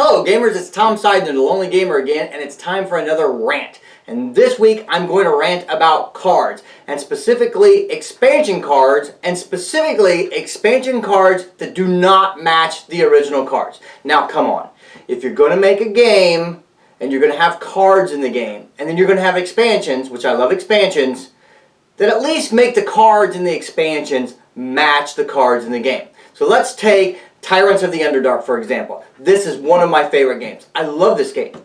Hello gamers, it's Tom Sidener, the Lonely Gamer again, and it's time for another rant. And this week I'm going to rant about cards, and specifically expansion cards, and specifically expansion cards that do not match the original cards. Now come on, if you're going to make a game, and you're going to have cards in the game, and then you're going to have expansions, which I love expansions, then at least make the cards in the expansions match the cards in the game. So let's take Rants of the Underdark, for example. This is one of my favorite games. I love this game,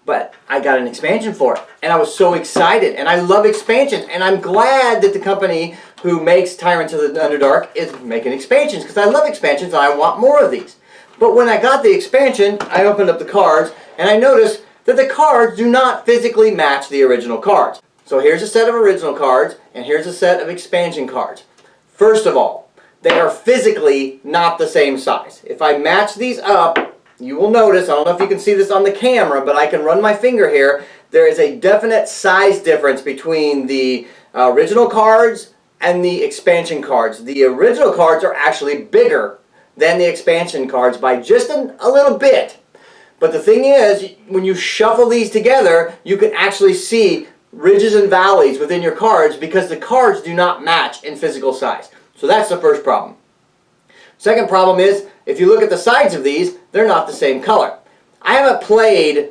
but I got an expansion for it, and I was so excited, and I love expansions, and I'm glad that the company who makes Rants of the Underdark is making expansions, because I love expansions, and I want more of these. But when I got the expansion, I opened up the cards, and I noticed that the cards do not physically match the original cards. So here's a set of original cards, and here's a set of expansion cards. First of all, they are physically not the same size. If I match these up, you will notice, I don't know if you can see this on the camera, but I can run my finger here. There is a definite size difference between the original cards and the expansion cards. The original cards are actually bigger than the expansion cards by just a little bit. But the thing is, when you shuffle these together, you can actually see ridges and valleys within your cards because the cards do not match in physical size. So that's the first problem. Second problem is, if you look at the sides of these, they're not the same color. I haven't played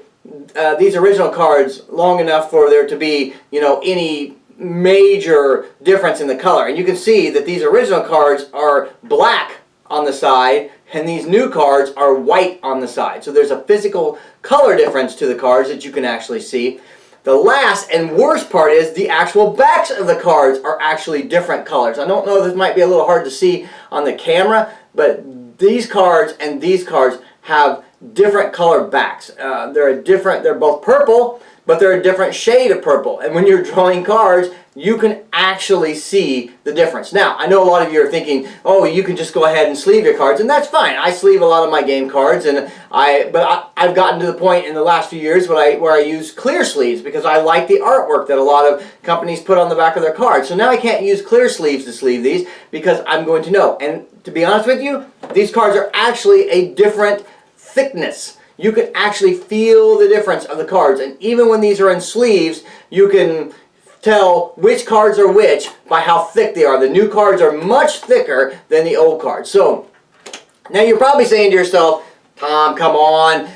these original cards long enough for there to be, any major difference in the color. And you can see that these original cards are black on the side, and these new cards are white on the side. So there's a physical color difference to the cards that you can actually see. The last and worst part is the actual backs of the cards are actually different colors. I don't know, this might be a little hard to see on the camera, but these cards and these cards have different color backs. They're both purple, but they're a different shade of purple. And when you're drawing cards, you can actually see the difference. Now, I know a lot of you are thinking, oh, you can just go ahead and sleeve your cards, and that's fine. I sleeve a lot of my game cards, but I've gotten to the point in the last few years where I use clear sleeves because I like the artwork that a lot of companies put on the back of their cards. So now I can't use clear sleeves to sleeve these because I'm going to know. And to be honest with you, these cards are actually a different thickness. You can actually feel the difference of the cards, and even when these are in sleeves, you can tell which cards are which by how thick they are. The new cards are much thicker than the old cards. So now you're probably saying to yourself, Tom, come on,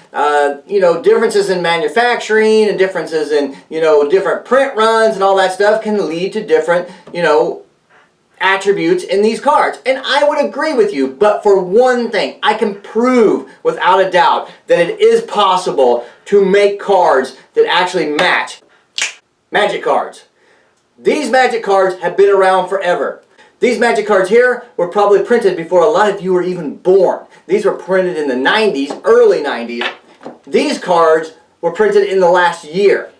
differences in manufacturing and differences in, different print runs and all that stuff can lead to different, attributes in these cards. And I would agree with you, but for one thing, I can prove without a doubt that it is possible to make cards that actually match. Magic cards. These magic cards have been around forever. These magic cards here were probably printed before a lot of you were even born. These were printed in the 90s, early 90s. These cards were printed in the last year.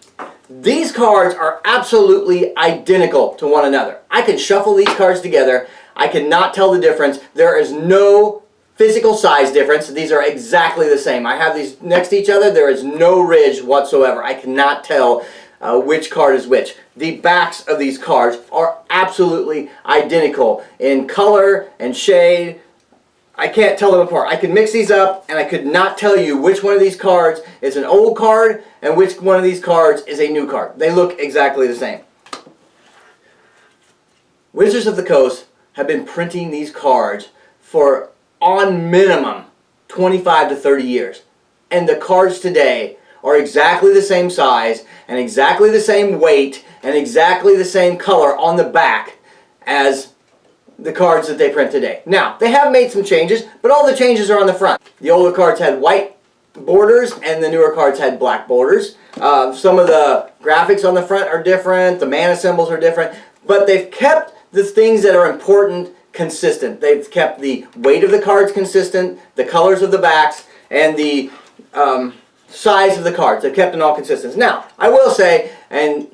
These cards are absolutely identical to one another. I can shuffle these cards together. I cannot tell the difference. There is no physical size difference. These are exactly the same. I have these next to each other. There is no ridge whatsoever. I cannot tell which card is which. The backs of these cards are absolutely identical in color and shade. I can't tell them apart. I could mix these up and I could not tell you which one of these cards is an old card and which one of these cards is a new card. They look exactly the same. Wizards of the Coast have been printing these cards for on minimum 25 to 30 years. And the cards today are exactly the same size and exactly the same weight and exactly the same color on the back as the cards that they print today. Now, they have made some changes, but all the changes are on the front. The older cards had white borders and the newer cards had black borders. Some of the graphics on the front are different, the mana symbols are different, but they've kept the things that are important consistent. They've kept the weight of the cards consistent, the colors of the backs, and the size of the cards. They've kept them all consistent. Now, I will say, and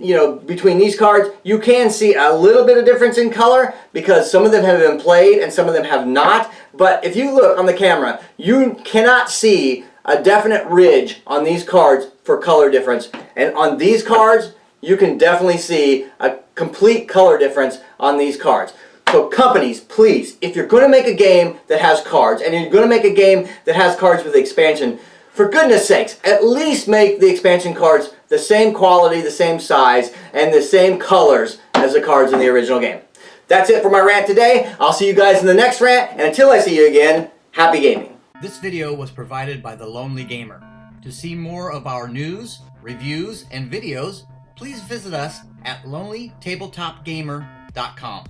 between these cards, you can see a little bit of difference in color because some of them have been played and some of them have not. But if you look on the camera, you cannot see a definite ridge on these cards for color difference. And on these cards, you can definitely see a complete color difference on these cards. So companies, please, if you're going to make a game that has cards, and you're going to make a game that has cards with expansion, For goodness sakes, at least make the expansion cards the same quality, the same size, and the same colors as the cards in the original game. That's it for my rant today. I'll see you guys in the next rant, and until I see you again, happy gaming. This video was provided by The Lonely Gamer. To see more of our news, reviews, and videos, please visit us at lonelytabletopgamer.com.